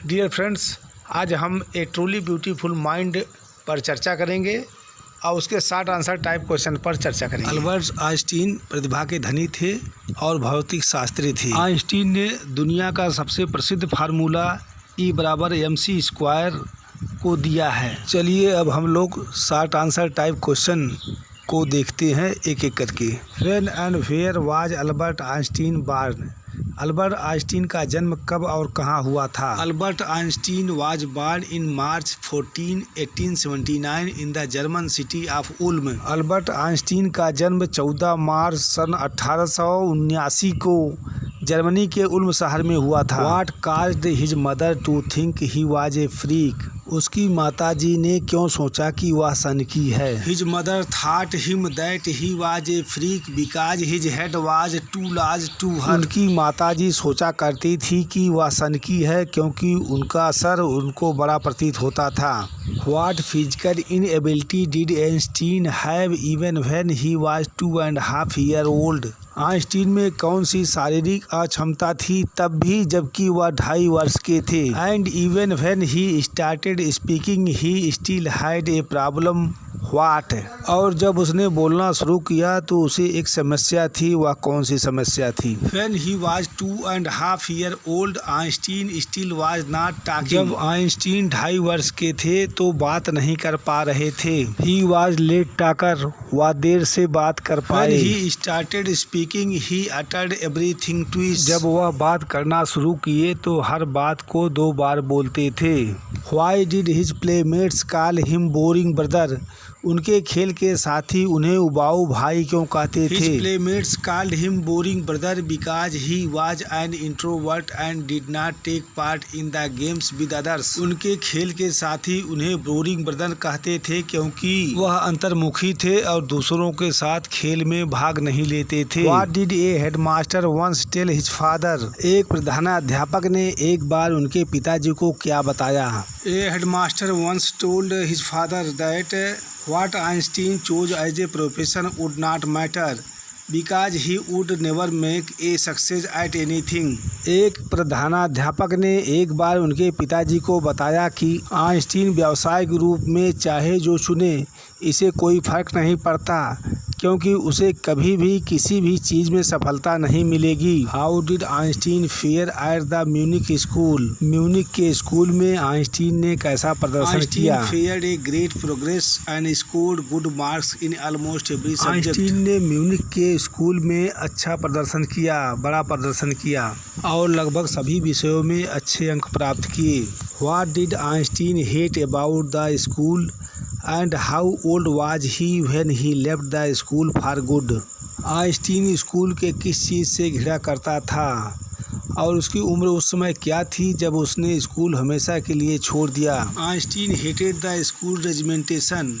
Dear friends, आज हम एक ट्रूली ब्यूटीफुल माइंड पर चर्चा करेंगे और उसके शॉर्ट आंसर टाइप क्वेश्चन पर चर्चा करेंगे। अल्बर्ट आइंस्टीन प्रतिभा के धनी थे और भौतिक शास्त्री थे। आइंस्टीन ने दुनिया का सबसे प्रसिद्ध फार्मूला E=mc² को दिया है। चलिए अब हम लोग शॉर्ट आंसर टाइप क्वेश्चन को देखते हैं एक एक करके। When and where was Albert Einstein born? Albert Einstein का जन्म कब और कहाँ हुआ था? Albert Einstein was born in March 14, 1879 in the German city of Ulm. Albert Einstein का जन्म 14 मार्च सन 1879 को जर्मनी के उल्म शहर में हुआ था। What caused his mother to think he was a freak? उसकी माताजी ने क्यों सोचा कि वह सनकी है? His mother thought him that he was a freak because his head was too large to her. उनकी माताजी सोचा करती थी कि वह सनकी है क्योंकि उनका सर उनको बड़ा प्रतीत होता था। What physical inability did Einstein have even when he was 2.5 year old? Einstein में कौन सी शारीरिक अक्षमता थी तब भी जबकि वह 2.5 वर्ष के थे? And even when he started speaking he still had a problem what? और जब उसने बोलना शुरू किया तो उसे एक समस्या थी, वह कौन सी समस्या थी? When he was 2.5 year old Einstein still was not talking. जब आइंस्टीन 2.5 वर्ष के थे तो बात नहीं कर पा रहे थे। ही वाज लेट टॉकर, वह देर से बात कर पाए। When he started speaking he uttered everything twice. जब वह बात करना शुरू किए तो हर बात को 2 बार बोलते थे। Why did his playmates call him boring brother? उनके खेल के साथी उन्हें उबाऊ भाई क्यों कहते थे? His playmates called him boring brother because he was an introvert and did not take part in the games with others. उनके खेल के साथी उन्हें बोरिंग ब्रदर कहते थे क्योंकि वह अंतर्मुखी थे और दूसरों के साथ खेल में भाग नहीं लेते थे। What did a headmaster once tell his father? एक प्रधानाध्यापक ने एक बार उनके पिताजी को क्या बताया? A headmaster once told his father that what Einstein chose as a profession would not matter because he would never make a success at anything. एक प्रधानाध्यापक ने एक बार उनके पिताजी को बताया कि आइंस्टीन व्यावसायिक रूप में चाहे जो चुने इसे कोई फर्क नहीं पड़ता क्योंकि उसे कभी भी किसी भी चीज में सफलता नहीं मिलेगी। How did Einstein fare at the Munich school? Munich के स्कूल में आइंस्टीन ने कैसा प्रदर्शन किया? Einstein fared a great progress and scored good marks in almost every subject. Einstein ने म्यूनिक के स्कूल में अच्छा प्रदर्शन किया, बड़ा प्रदर्शन किया और लगभग सभी विषयों में अच्छे अंक प्राप्त किए। What did Einstein hate about the school and how old was he when he left the school for good? Einstein school के किस चीज़ से घृणा करता था और उसकी उम्र उस समय क्या थी जब उसने स्कूल हमेशा के लिए छोड़ दिया? Einstein hated the school regimentation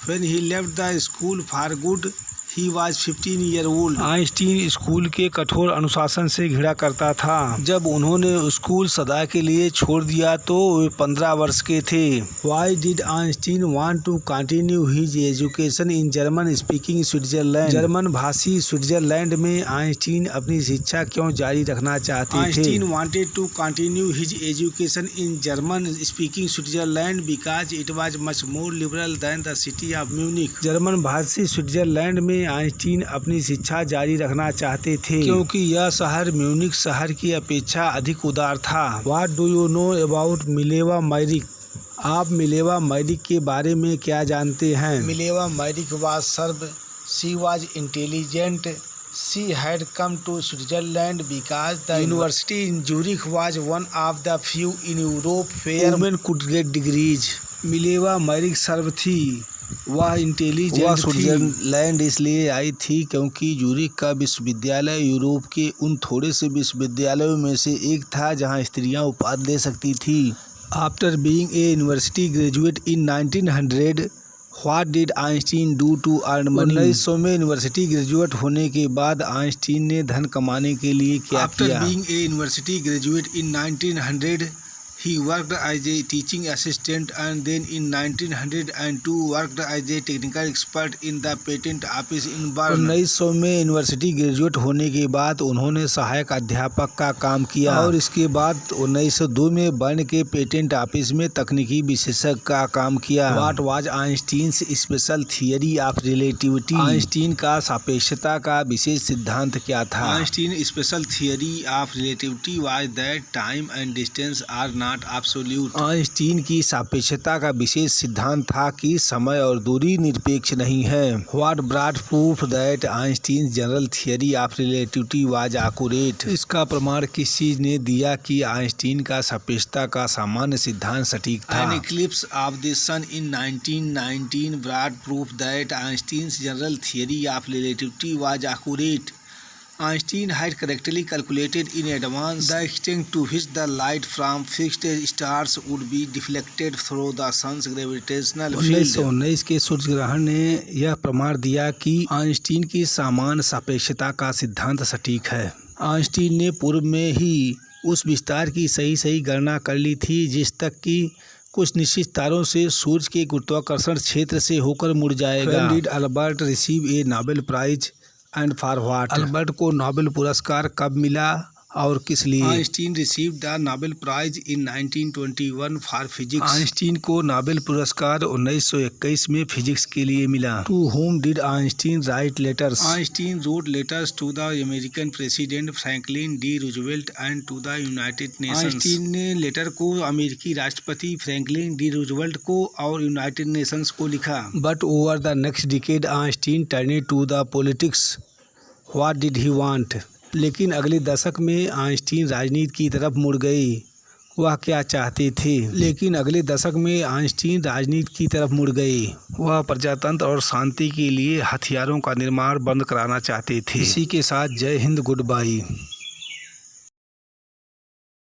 when he left the school for good he was 15 year old. Einstein school के कठोर अनुशासन से घृणा करता था। जब उन्होंने स्कूल सदा के लिए छोड़ दिया तो वे 15 वर्ष के थे। Why did Einstein want to continue his education in German speaking Switzerland? German भाषी स्विट्जरलैंड में आइंस्टीन अपनी शिक्षा क्यों जारी रखना चाहते थे? Einstein wanted to continue his education in German speaking Switzerland because it was much more liberal than the city of Munich. German भाषी स्विट्जरलैंड में आइंस्टीन अपनी शिक्षा जारी रखना चाहते थे क्योंकि यह शहर म्यूनिक शहर की अपेक्षा अधिक उदार था। What do you know about Mileva Maric? आप मिलेवा मैरिक के बारे में क्या जानते हैं? Mileva Maric was Serb, she was intelligent, she had come to Switzerland because the university in Zurich was one of the few in Europe where women could get degrees. Mileva Maric Serb थी, वह intelligent Switzerland इसलिए आई थी क्योंकि Zurich का विश्वविद्यालय Europe के उन थोड़े से विश्वविद्यालयों में से एक था जहां स्त्रियां उपाधि ले सकती थी। After being a university graduate in 1900 what did Einstein do to earn money? 1900 में यूनिवर्सिटी ग्रेजुएट होने के बाद आइंस्टीन ने धन कमाने के लिए क्या किया? After being a university graduate in 1900 He worked as a teaching assistant and then in 1902 worked as a technical expert in the patent office in Bern. 1900 में यूनिवर्सिटी ग्रेजुएट होने के बाद उन्होंने सहायक अध्यापक का काम किया और इसके बाद 1902 में बर्न के पेटेंट ऑफिस में तकनीकी विशेषज्ञ का काम किया। What was Einstein's special theory of relativity? Einstein का सापेक्षता का विशेष सिद्धांत क्या था? Einstein's special theory of relativity was that time and distance are not absolute. Einstein की सापेक्षता का विशेष सिद्धांत था कि समय और दूरी निरपेक्ष नहीं है। What brought proof that Einstein's general theory of relativity was accurate? इसका प्रमाण किस चीज ने दिया कि आइंस्टीन का सापेक्षता का सामान्य सिद्धांत सटीक था? An eclipse of the sun in 1919 brought proof that Einstein's general theory of relativity was accurate. Einstein had correctly calculated in advance the extent to which the light from fixed stars would be deflected through the sun's gravitational field. 1919 के सूर्य ग्रहण ने यह प्रमाण दिया कि Einstein की सामान्य सापेक्षता का सिद्धांत सटीक है। आइंस्टीन ने पूर्व में ही उस विस्तार की सही गणना कर ली थी जिस तक कि कुछ निश्चित तारों से सूर्य के गुरुत्वाकर्षण क्षेत्र से होकर मुड़ जाएगा। When did Albert receive a Nobel Prize and for what? Albert को नोबेल पुरस्कार कब मिला और किस लिए? Einstein received the Nobel Prize in 1921 for physics. Einstein को नोबेल पुरस्कार 1921 में फिजिक्स के लिए मिला। To whom did Einstein write letters? Einstein wrote letters to the American President Franklin D. Roosevelt and to the United Nations. Einstein ने letter को अमेरिकी राष्ट्रपति फ्रैंकलिन डी रूजवेल्ट को और यूनाइटेड नेशंस को लिखा। But over the next decade Einstein turned to the politics. What did he want? लेकिन अगले दशक में आइंस्टीन राजनीति की तरफ मुड़ गई। वह क्या चाहते थे? वह प्रजातंत्र और शांति के लिए हथियारों का निर्माण बंद कराना चाहते थे। इसी के साथ जय हिंद, गुड बाय।